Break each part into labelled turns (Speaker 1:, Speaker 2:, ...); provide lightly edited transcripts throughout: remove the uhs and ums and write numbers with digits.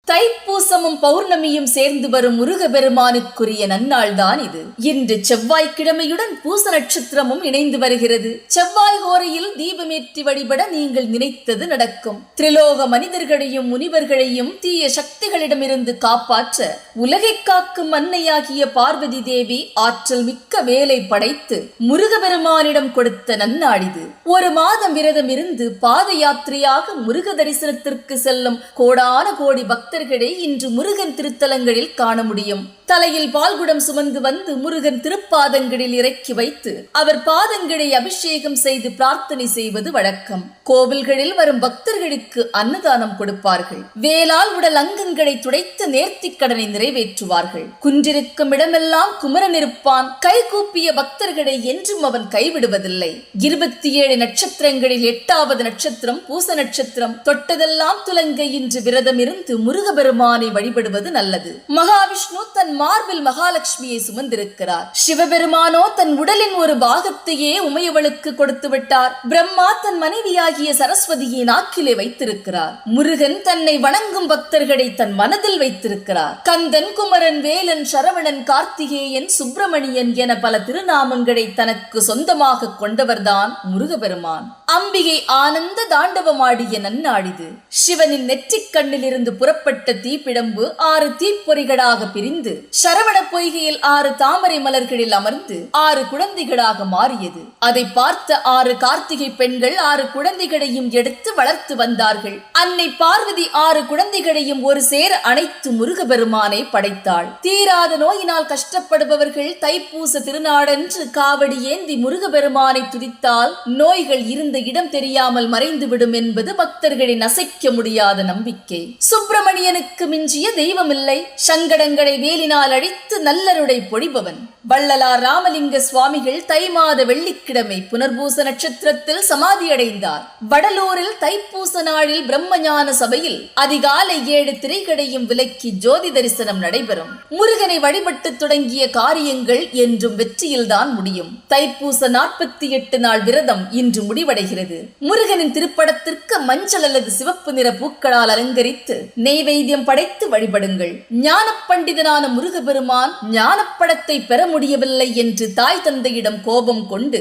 Speaker 1: தைப்பூசமும் பௌர்ணமியும் சேர்ந்து வரும் முருகபெருமானுக்குரிய நன்னாள்தான் இது. இன்று செவ்வாய்க்கிழமையுடன் பூச நட்சத்திரமும் இணைந்து வருகிறது. செவ்வாய் ஹோரையில் தீபமேற்றி வழிபட நீங்கள் நினைத்தது நடக்கும். திரிலோக மனிதர்களையும் முனிவர்களையும் தீய சக்திகளிடமிருந்து காப்பாற்ற உலகை காக்கும் அன்னையாகிய பார்வதி தேவி ஆற்றல் மிக்க வேலை படைத்து முருகபெருமானிடம் கொடுத்த நன்னாளிது. ஒரு மாதம் விரதம் இருந்து பாத யாத்திரையாக முருக தரிசனத்திற்கு செல்லும் கோடான கோடி பக்தர்களை இன்று முருகன் திருத்தலங்களில் காண முடியும். தலையில் பால்குடம் சுமந்து வந்து முருகன் திருப்பாதங்களில் இறக்கி வைத்து அவர் பாதங்களை அபிஷேகம் செய்து பிரார்த்தனை செய்வது வழக்கம். கோவில்களில் வரும் பக்தர்களுக்கு அன்னதானம் கொடுப்பார்கள். வேளால் உடல் அங்கங்களை துடைத்து நேர்த்திக் கடனை நிறைவேற்றுவார்கள். குன்றிருக்கும் இடமெல்லாம் குமரன் இருப்பான். கைகூப்பிய பக்தர்களை என்றும் அவன் கைவிடுவதில்லை. 27 நட்சத்திரங்களில் 8வது நட்சத்திரம் பூச நட்சத்திரம். தொட்டதெல்லாம் துலங்க இன்று விரதம் இருந்து முருகபெருமானை வழிபடுவது நல்லது. மகாவிஷ்ணு தன் மார்பில் மகாலட்சுமியை சுமந்திருக்கிறார். சிவபெருமானோ தன் உடலின் ஒரு பாகத்தையே உமையவளுக்கு கொடுத்து விட்டார். பிரம்மா தன் மனைவியாகிய சரஸ்வதியை நாக்கிலே வைத்திருக்கிறார். முருகன் தன்னை வணங்கும் பக்தர்களை தன் மனதில் வைத்திருக்கிறார். கந்தன், குமரன், வேலன், சரவணன், கார்த்திகேயன், சுப்பிரமணியன் என பல திருநாமங்களை தனக்கு சொந்தமாக கொண்டவர்தான் முருகபெருமான். அம்பிகை ஆனந்த தாண்டவமாடிய நன்னாடிது. சிவனின் நெற்றிக் கண்ணில் இருந்து புறப்பட்ட தீப்பிழம்பு 6 தீப்பொறிகளாக பிரிந்து சரவண பொய்கையில் 6 தாமரை மலர்களில் அமர்ந்து 6 குழந்தைகளாக மாறியது. அதை பார்த்த 6 கார்த்திகை பெண்கள் 6 குழந்தைகளையும் எடுத்து வளர்த்து வந்தார்கள். அன்னை பார்வதி 6 குழந்தைகளையும் ஒரு சேர அனைத்து முருகபெருமானை படைத்தாள். தீராத நோயினால் கஷ்டப்படுபவர்கள் தைப்பூச திருநாடன்று காவடி ஏந்தி முருகபெருமானை துதித்தால் நோய்கள் இருந்த இடம் தெரியாமல் மறைந்துவிடும் என்பது பக்தர்களின் அசைக்க முடியாத நம்பிக்கை. சுப்பிரமணியனுக்கு மிஞ்சிய தெய்வமில்லை. சங்கடங்களை வேலினால் அழித்து நல்லருடை பொழிபவன். வள்ளலார் ராமலிங்க சுவாமிகள் தை மாத வெள்ளிக்கிழமை புனர்பூச நட்சத்திரத்தில் சமாதியடைந்தார். வடலூரில் தைப்பூச நாளில் பிரம்மஞான சபையில் அதிகாலை 7 திரைகளையும் விலக்கி ஜோதி தரிசனம் நடைபெறும். முருகனை வழிபட்டு தொடங்கிய காரியங்கள் என்றும் வெற்றியில்தான் முடியும். தைப்பூச 48 நாள் விரதம் இன்று முடிவடைகிறது. முருகனின் திருப்படத்திற்கு மஞ்சள் அல்லது சிவப்பு நிற பூக்களால் அலங்கரித்து நெய்வேத்தியம் படைத்து வழிபடுங்கள். ஞான பண்டிதனான முருகபெருமான் ஞானப்படத்தை பெற முடியவில்லை என்று தாய் தந்தையிடம் கோபம் கொண்டு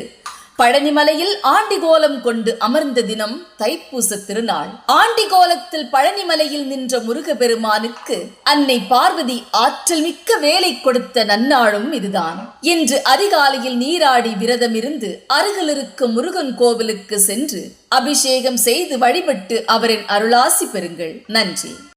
Speaker 1: பழனிமலையில் ஆண்டிகோலம் கொண்டு அமர்ந்த தினம் தைப்பூச திருநாள். ஆண்டிகோலத்தில் பழனிமலையில் நின்ற முருகபெருமானுக்கு அன்னை பார்வதி ஆற்றல் மிக்க வேலை கொடுத்த நன்னாளும் இதுதான். இன்று அதிகாலையில் நீராடி விரதம் இருந்து அருகில் இருக்கும் முருகன் கோவிலுக்கு சென்று அபிஷேகம் செய்து வழிபட்டு அவரின் அருளாசி பெறுங்கள். நன்றி.